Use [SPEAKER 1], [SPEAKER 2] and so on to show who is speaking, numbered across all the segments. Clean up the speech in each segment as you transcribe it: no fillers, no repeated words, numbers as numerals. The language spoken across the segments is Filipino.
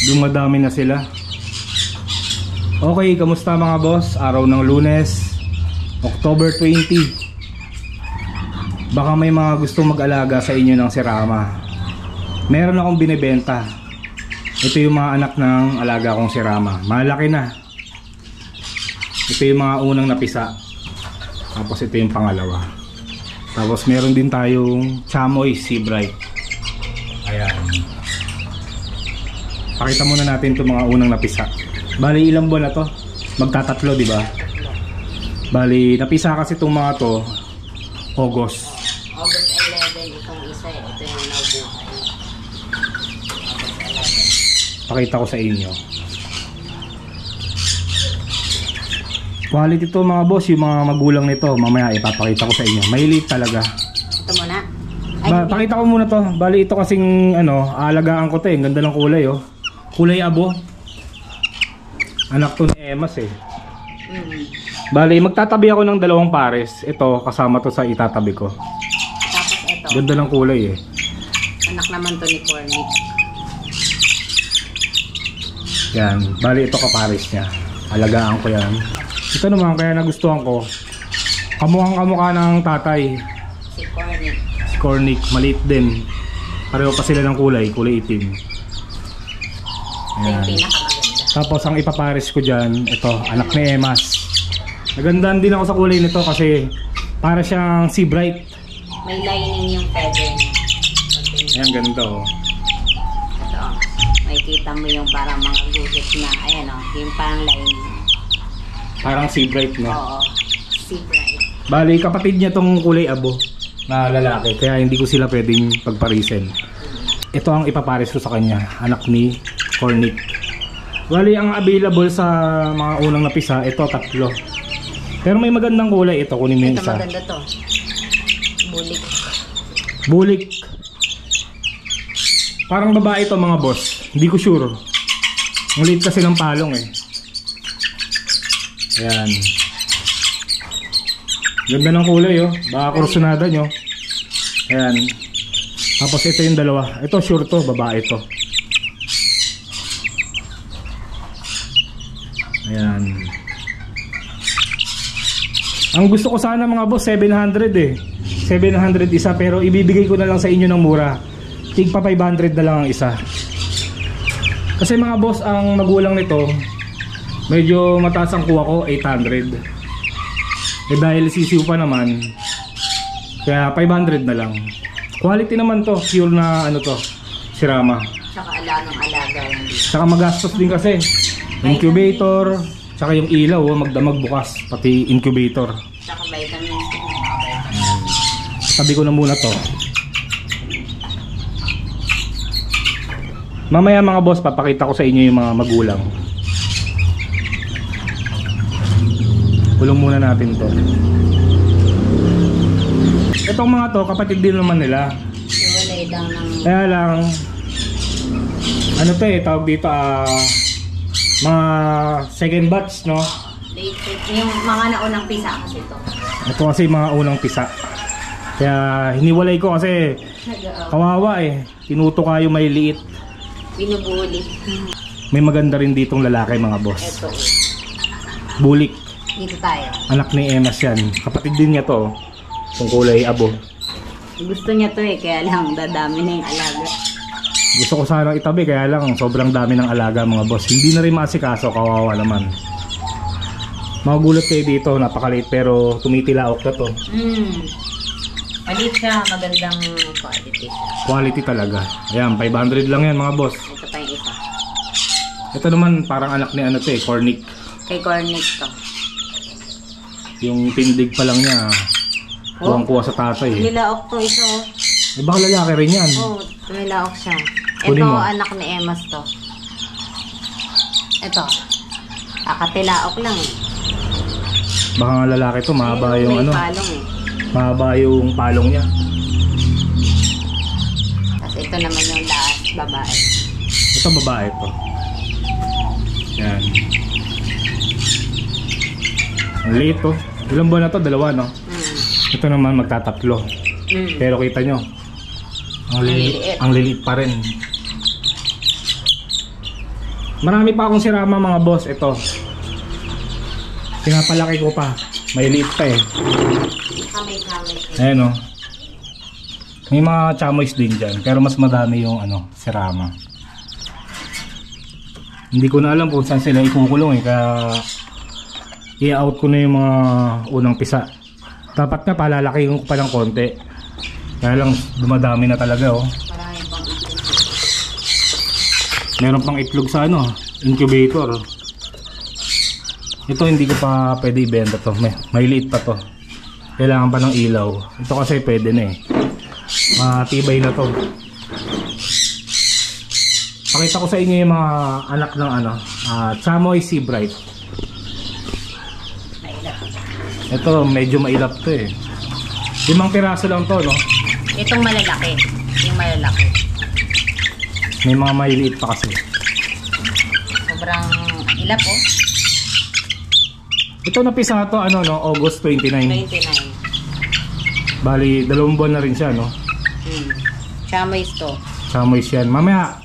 [SPEAKER 1] Dumadami na sila. Okay, kamusta mga boss? Araw ng Lunes, October 20. Baka may mga gustong mag-alaga sa inyo ng sirama. Meron akong binibenta. Ito yung mga anak ng alaga kong sirama. Malaki na. Ito yung mga unang napisa. Tapos ito yung pangalawa. Tapos meron din tayong chamoy sea bright. Ayan. Pakita muna natin itong mga unang napisa. Bali ilang buwan na to? Magtatatlo, di ba? Bali napisa kasi itong mga to August
[SPEAKER 2] 11 itong isa. Ito yung nabuhay. August 11.
[SPEAKER 1] Pakita ko sa inyo. Quality to mga boss, yung mga magulang nito. Mamaya ipapakita ko sa inyo. Mahilig talaga.
[SPEAKER 2] Ito muna.
[SPEAKER 1] Pakita ko muna to. Bali ito kasing aalagaan ko to eh. Ganda ng kulay oh. Kulay abo. Anak to ni Emas eh. Bali magtatabi ako ng dalawang pares. Ito kasama to sa itatabi ko.
[SPEAKER 2] Tapos ito.
[SPEAKER 1] Ganda ng kulay eh.
[SPEAKER 2] Anak naman to ni Corny.
[SPEAKER 1] Yan. Bali ito kapares niya. Alagaan ko yan. Ito naman kaya nagustuhan ko. Kamukhang kamukha ng tatay.
[SPEAKER 2] Si Corny.
[SPEAKER 1] Si Cornic. Maliit din. Pareho pa sila ng kulay. Kulay itim.
[SPEAKER 2] Ito yung pinakamaganda.
[SPEAKER 1] Tapos ang ipapares ko dyan, ito, anak ni Emas. Nagandaan din ako sa kulay nito kasi para siyang sea bright.
[SPEAKER 2] May lining yung feather niya.
[SPEAKER 1] Ayan, ganda oh.
[SPEAKER 2] Ito, makikita mo yung parang mga guhit na, ayan o, yung parang lining.
[SPEAKER 1] Parang sea bright, no?
[SPEAKER 2] Oo, sea bright.
[SPEAKER 1] Bali, kapatid niya tong kulay abo na lalaki, kaya hindi ko sila pwedeng pagparisen. Ito ang ipapares ko sa kanya, anak ni Cornic. Bali, ang available sa mga unang napisa, ito tatlo. Pero may magandang kulay, ito kunin mo yung
[SPEAKER 2] ito
[SPEAKER 1] isa.
[SPEAKER 2] Maganda to. Bulik.
[SPEAKER 1] Bulik. Parang babae ito mga boss. Hindi ko sure. Ang liit kasi ng palong eh. Ayan. Ganda ng kulay oh. Baka kursunada nyo. Ayan. Tapos ito yung dalawa. Ito sure to. Babae to. Ayan. Ang gusto ko sana mga boss 700 eh. 700 isa pero ibibigay ko na lang sa inyo ng mura. Tigpa 500 na lang ang isa. Kasi mga boss ang magulang nito medyo mataas ang kuha ko 800. Eh dahil sisiw pa naman kaya 500 na lang. Quality naman to. Pure na ano to. Sirama.
[SPEAKER 2] Tsaka alagang-alaga yan dito.
[SPEAKER 1] Tsaka magastos din kasi. Incubator, tsaka yung ilaw magdamag bukas, pati incubator.
[SPEAKER 2] Tsaka vitamins.
[SPEAKER 1] Tabi ko na muna to. Mamaya mga boss, papakita ko sa inyo yung mga magulang. Kulong muna natin to. Itong mga to, kapatid din naman nila.
[SPEAKER 2] Iwalay daw ng...
[SPEAKER 1] Kaya lang, ano to eh, tawag dito mga second batch, no?
[SPEAKER 2] Yung mga naunang pisa kasi ito.
[SPEAKER 1] Ito kasi mga unang pisa. Kaya hiniwalay ko kasi kawawa eh. Tinutuka yung may liit.
[SPEAKER 2] Binubuli.
[SPEAKER 1] May maganda rin ditong lalaki mga boss.
[SPEAKER 2] Ito.
[SPEAKER 1] Bulik.
[SPEAKER 2] Dito tayo.
[SPEAKER 1] Anak ni Emas yan. Kapatid din niya to. Kung kulay abo.
[SPEAKER 2] Gusto niya to eh. Kaya lang dadami na yung alaga.
[SPEAKER 1] Gusto ko sanang itabi kaya lang sobrang dami ng alaga mga boss. Hindi na rin maasikaso, kawawa naman. Magugulat kayo dito, napakaliit pero tumitilaok na to.
[SPEAKER 2] Maliit siya, magandang quality siya.
[SPEAKER 1] Quality talaga. Ayan, 500 lang yan mga boss.
[SPEAKER 2] Ito pa yung isa.
[SPEAKER 1] Ito naman parang anak ni ano to eh, Cornic.
[SPEAKER 2] Kay Cornic to.
[SPEAKER 1] Yung tindig pa lang niya, kuwang-kuwa sa tatay eh.
[SPEAKER 2] Tumilaok to isa oh.
[SPEAKER 1] Eh baka lalaki rin yan.
[SPEAKER 2] Oo, tumilaok siya.
[SPEAKER 1] Kunin
[SPEAKER 2] Ito
[SPEAKER 1] mo.
[SPEAKER 2] anak ni Emas to. Ito. Kakatilaok lang eh.
[SPEAKER 1] Baka nga lalaki to, mahaba
[SPEAKER 2] Ayun,
[SPEAKER 1] yung
[SPEAKER 2] may
[SPEAKER 1] ano,
[SPEAKER 2] palong eh.
[SPEAKER 1] mahaba yung palong niya.
[SPEAKER 2] Tapos ito naman yung last, babae.
[SPEAKER 1] Ito babae to. Yan. Ang liit to. Ilang buwan na to? Dalawa, no? Ito naman magtatatlo. Pero kita nyo, ang liliit pa rin. Marami pa akong sirama mga boss. Ito, pinapalaki ko pa. May liit pa eh.
[SPEAKER 2] Kamay-kamay.
[SPEAKER 1] Ayan o. May mga chamois din dyan. Pero mas madami yung ano, sirama. Hindi ko na alam kung saan sila ikukulong eh. Kaya i-out ko na yung mga unang pisa. Dapat na palalakihin ko pa ng konti. Kaya lang dumadami na talaga oh.
[SPEAKER 2] Marami pang itlog.
[SPEAKER 1] Meron pang itlog sa ano, incubator. Ito hindi ko pa pwede ibenta to. May liit pa to. Kailangan pa ng ilaw. Ito kasi pwede na eh. Matibay na to. Pakita ko sa inyo yung mga anak ng ano, Chamois Sea Bright. Ito medyo mailap to eh. 5 piraso lang to, no?
[SPEAKER 2] Itong malalaki. Yung malalaki.
[SPEAKER 1] May mga maliliit pa kasi.
[SPEAKER 2] Sobrang ilap oh.
[SPEAKER 1] Ito napisa to ano no, August 29.
[SPEAKER 2] 29.
[SPEAKER 1] Bali 2 buwan na rin siya, no?
[SPEAKER 2] Chamois to.
[SPEAKER 1] Chamois yan. Mamaya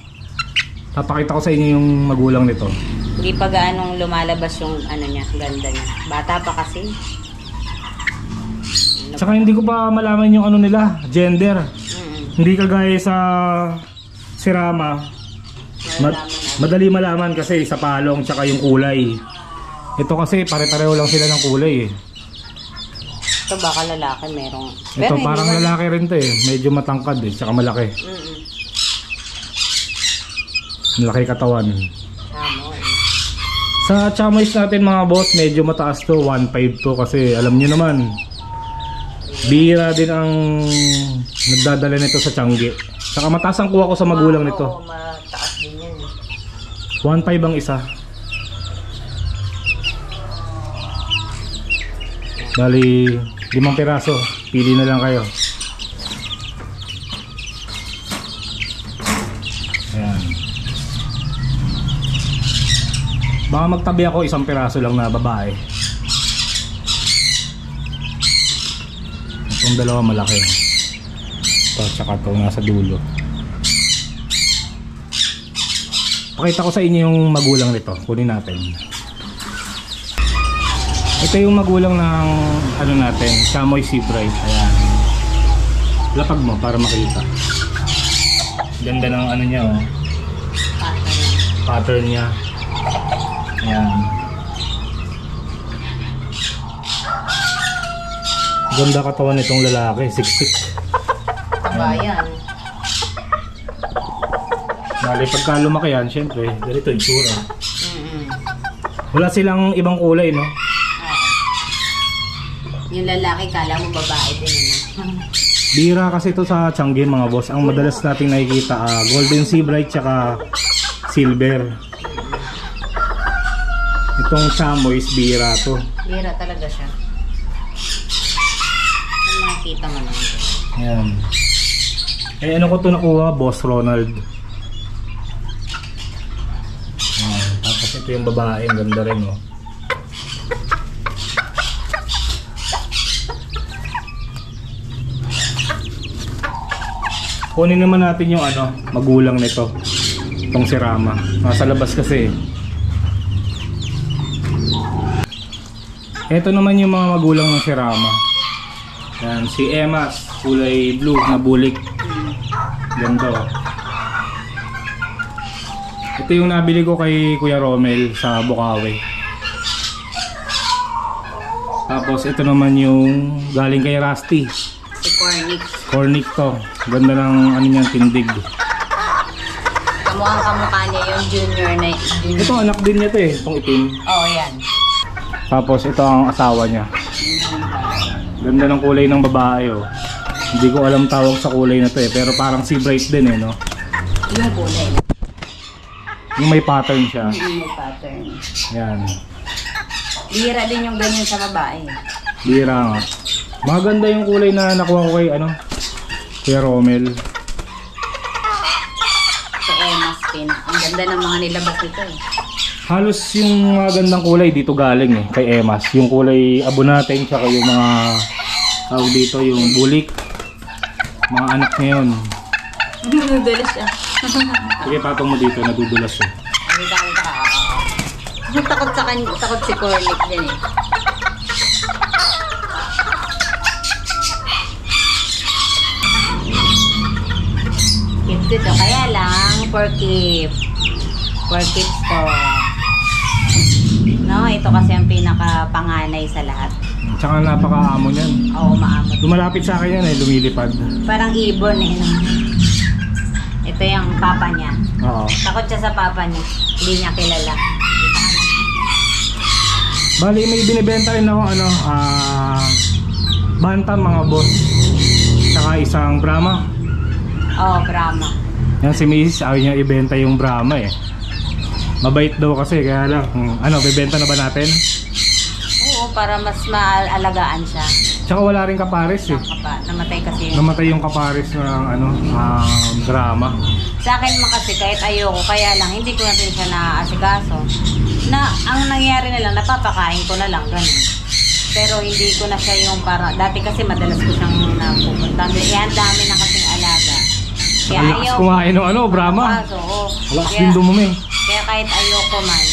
[SPEAKER 1] papakita ko sa inyo yung magulang nito.
[SPEAKER 2] Hindi pa gaanong lumalabas yung ano niya, ganda niya. Bata pa kasi.
[SPEAKER 1] Tsaka hindi ko pa malaman yung ano nila, gender. Hindi kagaya sa sirama. Madali malaman kasi sa palong tsaka yung kulay. Ito kasi pare-pareho lang sila ng kulay eh.
[SPEAKER 2] Ito baka lalaki merong.
[SPEAKER 1] Ito parang lalaki rin to eh. Medyo matangkad eh, tsaka malaki. Malaki katawan. Sa chamois natin mga boss, medyo mataas to, 1.5 to kasi alam niyo naman. Bihira din ang nagdadala nito sa Tiangge. Saka mataas ang kuha ko sa magulang nito.
[SPEAKER 2] Oo, mataas din yan.
[SPEAKER 1] 1.5 ang isa. Bali 5 piraso. Pili na lang kayo. Ayan. Baka magtabi ako 1 piraso lang na babae. Itong dalawa malaki. Ito tsaka ito nasa dulo. Pakita ko sa inyo yung magulang nito. Kunin natin. Ito yung magulang ng ano natin, Chamois Sea Bright. Ayan. Lapag mo para makita. Ganda ng ano niya oh. Pattern niya. Ayan. Ganda katawan nitong lalaki, siksik.
[SPEAKER 2] Kabayan.
[SPEAKER 1] Bali pagka lumaki yan, syempre, ganito yung tsura. Wala silang ibang kulay, no?
[SPEAKER 2] Yung lalaki, kala mo babae din yun.
[SPEAKER 1] Bira kasi ito sa Tiangge mga boss. Ang madalas nating nakikita, Golden Sea Bright tsaka Silver. Itong Chamois, bira to.
[SPEAKER 2] Bira talaga siya. Yung makikita mo lang.
[SPEAKER 1] Ayan. Eh ano ko to nakuha? Boss Ronald. Ayan. Tapos ito yung babae, ang ganda rin oh. Kunin naman natin yung ano, magulang nito. Itong si Rama. Nasa labas kasi. Ito naman yung mga magulang ng si Rama. Yan, si Emma, kulay blue na bulik. Ganda oh. Ito yung nabili ko kay Kuya Romel sa Bukawi. Tapos ito naman yung galing kay Rusty.
[SPEAKER 2] Si Cornick.
[SPEAKER 1] Cornick to. Ganda ng ano niyan, tindig.
[SPEAKER 2] Kamukhang kamukha niya yung junior na junior.
[SPEAKER 1] Ito anak din niya to eh, itong itim.
[SPEAKER 2] Oo, yan.
[SPEAKER 1] Tapos ito ang asawa niya. Ganda ng kulay ng babae oh. Hindi ko alam tawag sa kulay na to eh, pero parang sea bright din eh, no?
[SPEAKER 2] Yung kulay.
[SPEAKER 1] Yung may pattern siya.
[SPEAKER 2] Yung pattern.
[SPEAKER 1] Yan.
[SPEAKER 2] Bihira din yung ganyan sa babae.
[SPEAKER 1] Bira nga. Maganda yung kulay na nakuha ko kay ano, Kuya Romel.
[SPEAKER 2] Sa Emma's pin. Ang ganda ng mga nilabas nito eh.
[SPEAKER 1] Halos yung magandang kulay dito galing eh, kay Emma's. Yung kulay abo natin, tsaka yung mga tawag dito, yung bulik. Mga anak niya yun.
[SPEAKER 2] Nadudulas siya.
[SPEAKER 1] Sige, patong mo dito, nadudulas eh.
[SPEAKER 2] Takot sa kanya, takot si Cornick din eh. Cute dito, kaya lang, for keeps to. No, ito kasi ang pinaka-panganay sa lahat.
[SPEAKER 1] Tsaka napakaamo niyan.
[SPEAKER 2] Oo, maamot.
[SPEAKER 1] Lumalapit sa akin yan eh, lumilipad.
[SPEAKER 2] Parang ibon eh. No? Ito yung papa niya.
[SPEAKER 1] Oo.
[SPEAKER 2] Takot siya sa papa niya. Hindi niya kilala.
[SPEAKER 1] Bali, may binibenta rin ako ano, bantam mga boss. Tsaka isang Brahma.
[SPEAKER 2] Oo, Brahma.
[SPEAKER 1] Yan si Mrs. ayaw niya ibenta yung Brahma eh. Mabait daw kasi, kaya lang, ano, bibenta na ba natin?
[SPEAKER 2] Oo, para mas maalagaan siya.
[SPEAKER 1] Tsaka wala rin kapares eh.
[SPEAKER 2] Namatay kasi yun.
[SPEAKER 1] Namatay yung kapares ng ano, Brahma.
[SPEAKER 2] Sa akin man kasi kahit ayoko, kaya lang hindi ko natin siya naaasikaso. Na ang nangyari na lang, napapakain ko na lang ganun. Pero hindi ko na siya yung para dati kasi madalas ko siyang napupunta. Yan dami na kasing alaga. Kaya
[SPEAKER 1] Ang lakas kumain ng ano, Brahma.
[SPEAKER 2] Oo.
[SPEAKER 1] Lakas din dumumi.
[SPEAKER 2] Kaya kahit ayoko man,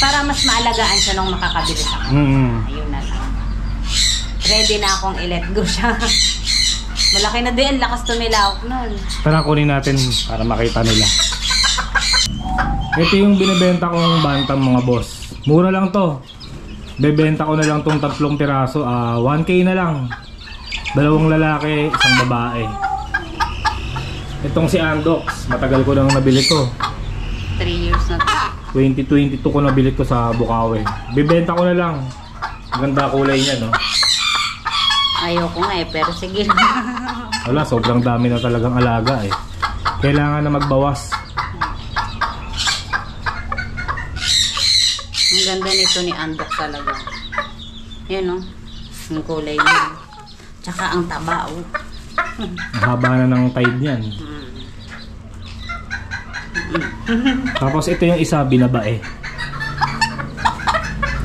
[SPEAKER 2] para mas maalagaan siya nung makakabili sa akin. Ayun na lang. Ready na akong i-let go siya. Malaki na din, lakas tumilawak nun.
[SPEAKER 1] Tara, kunin natin para makita nila. Ito yung binibenta kong bantam mga boss. Mura lang to. Bebenta ko na lang tong 3 piraso. 1K na lang. 2 lalaki, 1 babae. Itong si Andox, matagal ko nang nabili to.
[SPEAKER 2] 3 years na to.
[SPEAKER 1] 2022 ko nabili to sa Bukawi. Bibenta ko na lang. Ganda kulay niya, no?
[SPEAKER 2] Ayoko nga eh, pero sige.
[SPEAKER 1] Wala, sobrang dami na talagang alaga eh. Kailangan na magbawas.
[SPEAKER 2] Ang ganda nito ni Andok talaga. Yan o. Ang kulay niya. Tsaka ang taba o.
[SPEAKER 1] Ang haba na ng tide niyan. Tapos ito yung isa, binabae.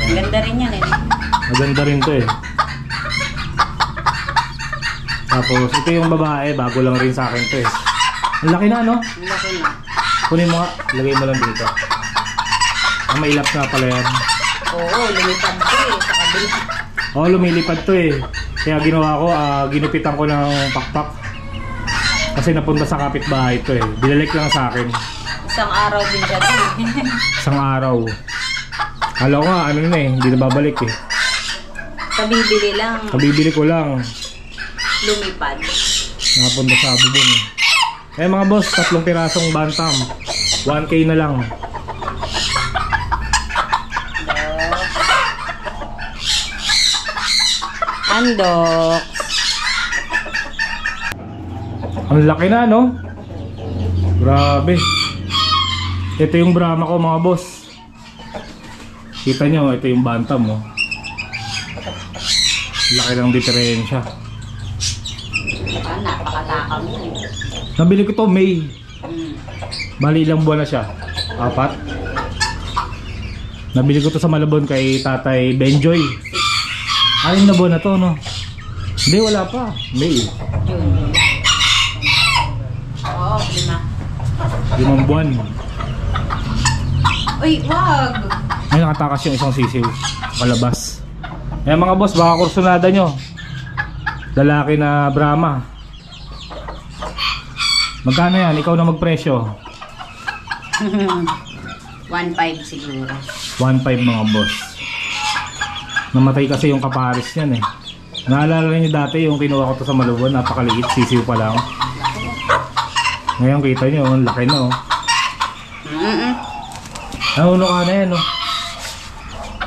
[SPEAKER 2] Ang ganda rin yan eh.
[SPEAKER 1] Maganda rin to eh. Tapos ito yung babae, bago lang rin sa akin to eh. Ang laki na, no?
[SPEAKER 2] Ang laki na.
[SPEAKER 1] Kunin mo nga, lagay mo lang dito. Mailap nga pala yan.
[SPEAKER 2] Oo, lumipad ko eh sa kabila.
[SPEAKER 1] Oo, lumilipad to eh. Kaya ginawa ko, ginupitan ko ng pakpak. Kasi napunta sa kapitbahay to eh. Binalik lang sa akin.
[SPEAKER 2] Isang araw din siya din.
[SPEAKER 1] Isang araw. Kala ko nga, ano na eh, hindi na babalik eh.
[SPEAKER 2] Kabibili lang.
[SPEAKER 1] Kabibili ko lang.
[SPEAKER 2] Lumipad.
[SPEAKER 1] Napunta sa bubong eh. Eh mga boss, 3 pirasong bantam. 1K na lang.
[SPEAKER 2] Andok.
[SPEAKER 1] Ang laki na, no? Grabe. Ito yung Brahma ko mga boss. Kita nyo, ito yung bantam mo. Laki ng diferensya.
[SPEAKER 2] Napakatakam mo.
[SPEAKER 1] Nabili ko to May. Bali ilang buwan na siya? 4. Nabili ko to sa Malabon kay Tatay Benjoy. 6 na buwan na to, no? Hindi, wala pa. May.
[SPEAKER 2] June. Oo,
[SPEAKER 1] 5 buwan.
[SPEAKER 2] Uy, wag!
[SPEAKER 1] Ay, nakatakas yung isang sisiw. Kalabas. Ayan mga boss, baka kursunada nyo. Lalaki na Brahma. Magkano yan? Ikaw na magpresyo.
[SPEAKER 2] 1.5 siguro.
[SPEAKER 1] 1.5 mga boss. Namatay kasi yung kapares niyan eh. Naalala niyo dati yung kinuha ko to sa Malabon, napakaliit, sisiw pa lang. Ngayon kita nyo, ang laki na oh. Nahuno ka na yan oh.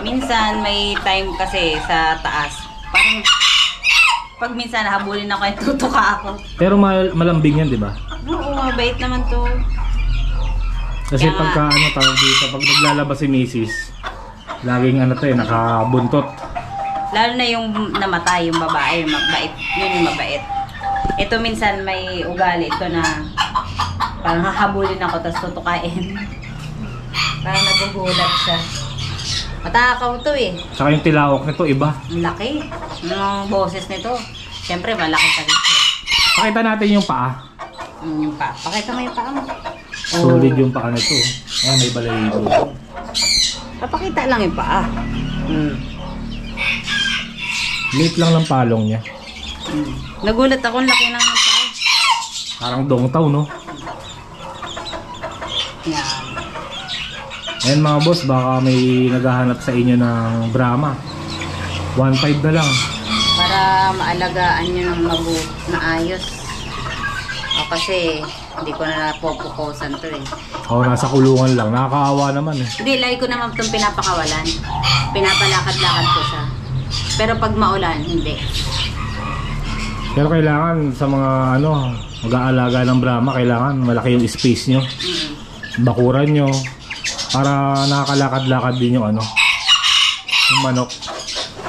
[SPEAKER 2] Minsan may time kasi sa taas. Parang pag minsan nahabulin ako yung tutuka ako.
[SPEAKER 1] Pero malambing yan, di ba?
[SPEAKER 2] Oo, mabait naman to.
[SPEAKER 1] Kasi
[SPEAKER 2] Kaya
[SPEAKER 1] pagka ano tawag dito, pag naglalabas si Mrs., Laging ano to eh, nakabuntot.
[SPEAKER 2] Lalo na yung namatay, yung babae, yung mabait. Yun yung mabait. Ito minsan may ugali ito na parang hahabulin ako tapos tutukain. Parang nagugulat siya. Matakaw to eh.
[SPEAKER 1] Saka yung tilawak nito iba.
[SPEAKER 2] Ang laki. Yung boses nito. Siyempre malaki pa rin siya.
[SPEAKER 1] Pakita natin yung paa.
[SPEAKER 2] Yung paa. Pakita mo yung paa mo.
[SPEAKER 1] Solid yung paa nito. Ayan, may balayibo.
[SPEAKER 2] Papakita lang yung paa.
[SPEAKER 1] Late lang ng palong niya.
[SPEAKER 2] Nagulat ako, ang laki ng paa.
[SPEAKER 1] Parang dongtaw, no?
[SPEAKER 2] Yan.
[SPEAKER 1] Ayan mga boss, baka may naghahanap sa inyo ng Brahma. 1.5 na lang.
[SPEAKER 2] Para maalagaan nyo ng maayos. O kasi hindi ko na napopukosan to eh.
[SPEAKER 1] Oo, nasa kulungan lang. Nakakaawa naman eh.
[SPEAKER 2] Hindi, lagi ko naman itong pinapakawalan. Pinapalakad-lakad ko siya. Pero pag maulan, hindi.
[SPEAKER 1] Pero kailangan sa mga ano, mag-aalaga ng Brahma, kailangan malaki yung space nyo. Bakuran nyo. Para nakakalakad-lakad din yung ano, yung manok.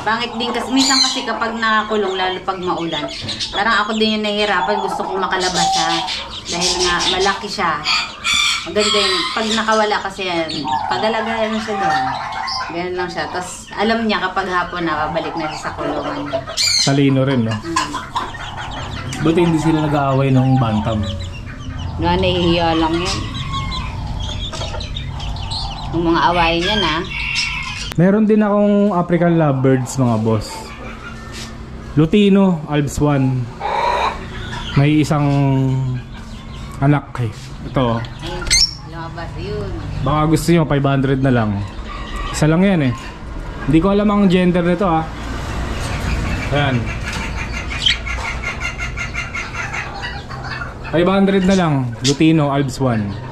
[SPEAKER 2] Pangit din kasi, minsan kasi kapag nakakulong, lalo pag maulan, parang ako din yung nahihirapan, gusto kong makalabas siya. Dahil nga malaki siya. Maganda yun. Pag nakawala kasi yan, pag-alagayan mo siya doon. Ganyan lang siya. Tapos alam niya kapag hapon na, babalik na siya sa kulungan niya.
[SPEAKER 1] Talino rin, no? Buti hindi sila nag-aaway ng bantam.
[SPEAKER 2] Nga, nahihiya lang yan. Yung mga awayin niya na.
[SPEAKER 1] Meron din akong African lovebirds mga boss. Lutino, Alps 1. May isang anak eh. Ito.
[SPEAKER 2] Ayun siya, lumabas yun.
[SPEAKER 1] Baka gusto nyo 500 na lang. Isa lang yan eh. Hindi ko alam ang gender nito ah. Ayan. 500 na lang. Lutino, Alps 1.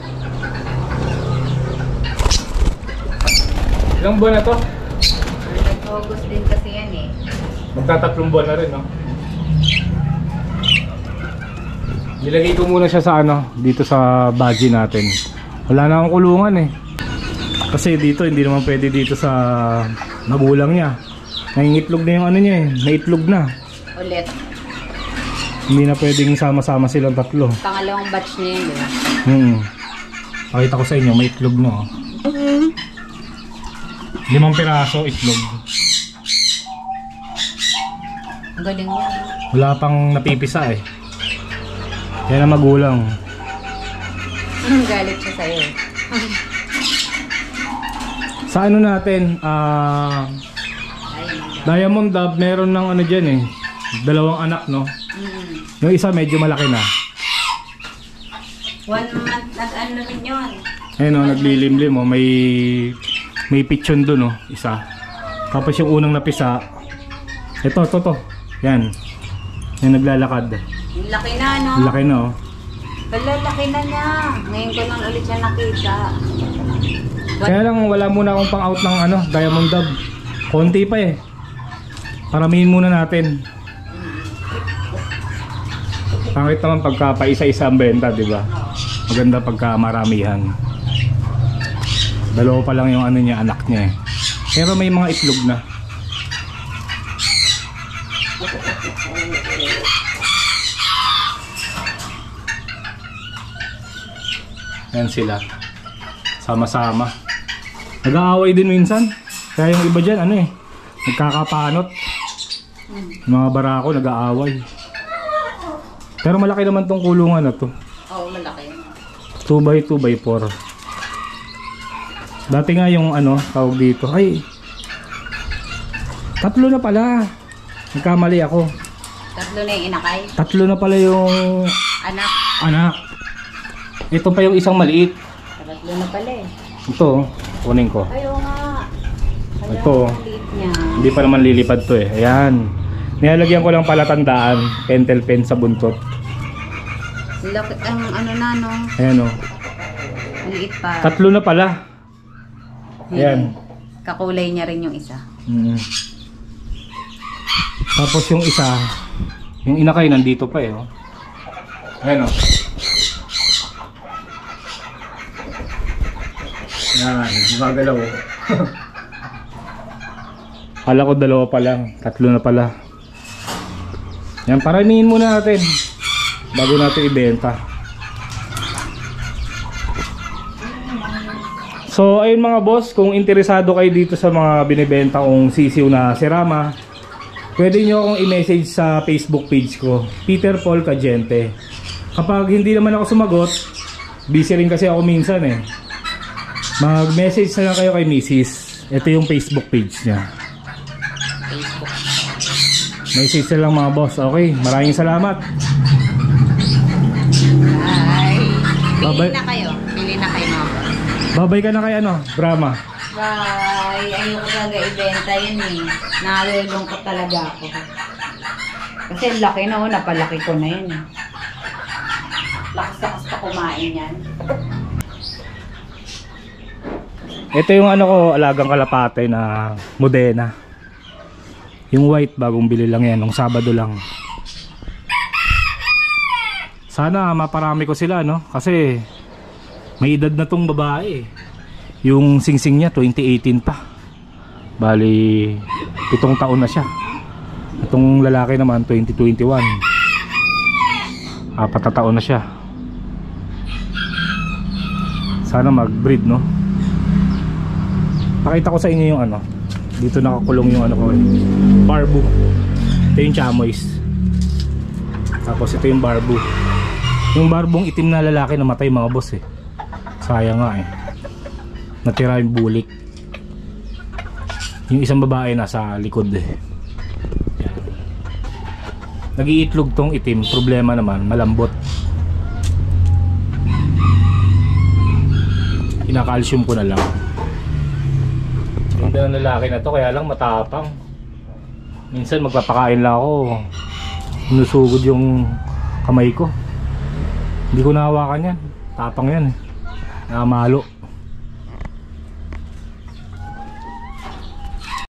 [SPEAKER 1] Ilang buwan na to?
[SPEAKER 2] Nag-August din kasi yan eh.
[SPEAKER 1] Magtatatlong buwan na rin, no? Nilagay ko muna siya sa ano, dito sa baji natin. Wala na akong kulungan eh. Kasi dito, hindi naman pwede dito sa magulang niya. Nangingitlog na yung ano niya eh. Naitlog na.
[SPEAKER 2] Ulit.
[SPEAKER 1] Hindi na pwedeng sama-sama silang tatlo.
[SPEAKER 2] Pangalawang batch niya yun, di ba?
[SPEAKER 1] Pakita ko sa inyo, may itlog na oh. 5 piraso itlog.
[SPEAKER 2] Ang galing niya.
[SPEAKER 1] Wala pang napipisa eh. Yan ang magulang.
[SPEAKER 2] Galit siya sa'yo.
[SPEAKER 1] Sa ano natin, Diamond Dove, meron ng ano dyan eh. 2 anak, no? Yung isa medyo malaki na.
[SPEAKER 2] 1 month at ano rin yun.
[SPEAKER 1] Ayun o, naglilimlim o. May pichon dun o, isa. Tapos yung unang napisa, ito. Yan. Yung naglalakad.
[SPEAKER 2] Yung laki na, no?
[SPEAKER 1] Laki na o.
[SPEAKER 2] Laki na niya. Ngayon ko lang ulit siya nakita.
[SPEAKER 1] Kaya lang wala muna akong pang out ng ano, Diamond Dove. Konti pa eh. Paramihin muna natin. Pangit naman pagka pa isa-isa ang benta, di ba? Maganda pagka maramihan. 2 pa lang yung ano niya, anak niya eh. Pero may mga itlog na. Ayan sila. Sama-sama. Nag-aaway din minsan. Kaya yung iba dyan, ano eh, nagkakapanot. Mga barako nag-aaway. Pero malaki naman tong kulungan na to.
[SPEAKER 2] Oo, malaki.
[SPEAKER 1] 2x2x4. Dati nga yung ano, tawag dito. Ay, 3 na pala. Nagkamali ako.
[SPEAKER 2] 3 na yung inakay.
[SPEAKER 1] 3 na pala yung anak. Ito pa yung isang maliit.
[SPEAKER 2] 3 na pala eh.
[SPEAKER 1] Ito, kunin ko.
[SPEAKER 2] Ayaw nga.
[SPEAKER 1] Ito,
[SPEAKER 2] Niya.
[SPEAKER 1] hindi pa naman lilipad to eh. Ayan. Nilalagyan ko lang pala tandaan, pentel pen sa buntot.
[SPEAKER 2] Laki, ang ano na no.
[SPEAKER 1] Ayan o.
[SPEAKER 2] Maliit pa.
[SPEAKER 1] 3 na pala. Ayan.
[SPEAKER 2] Kakulay niya rin yung isa.
[SPEAKER 1] Tapos yung isa, yung inakay nandito pa eh. Oh. Ayan o. Ayan, gumagalaw oh. Kala ko dalawa pa lang, tatlo na pala. Yan, paramihin muna natin bago natin ibenta. So ayun mga boss, kung interesado kayo dito sa mga binibenta kong sisiw na Serama, pwede nyo akong i-message sa Facebook page ko, Peter Paul Cagente. Kapag hindi naman ako sumagot, busy rin kasi ako minsan eh, mag-message na lang kayo kay Mrs. Ito yung Facebook page niya. Message na lang mga boss. Okay, maraming salamat.
[SPEAKER 2] Bye. Pili na kayo mga boss.
[SPEAKER 1] Babay ka na kay ano, Brahma.
[SPEAKER 2] Bye. Ayoko talaga ibenta yun eh. Nalulungkot talaga ako. Kasi laki na oh, napalaki ko na yun eh. Lakas pa kumain yan.
[SPEAKER 1] Ito yung ano ko, alagang kalapate na Modena. Yung white, bagong bili lang yan, nung Sabado lang. Sana maparami ko sila, no? Kasi may edad na tong babae. Yung singsing niya 2018 pa. Bali 7 taon na siya. Itong lalaki naman 2021. 4 na taon na siya. Sana mag-breed, no? Pakita ko sa inyo yung ano. Dito nakakulong yung ano ko, barbu. Ito yung chamois. Tapos ito yung barbu. Yung barbong itim na lalaki namatay mga boss eh. Sayang nga eh. Natira yung bulik. Yung isang babae nasa likod eh. Yan. Nag-iitlog tong itim. Problema naman, malambot. Ina-calcium ko na lang. Ganda ng lalaki na to, kaya lang matapang. Minsan magpapakain lang ako, sinusugod yung kamay ko. Hindi ko nahawakan yan. Tapang yan eh. Nakamalo.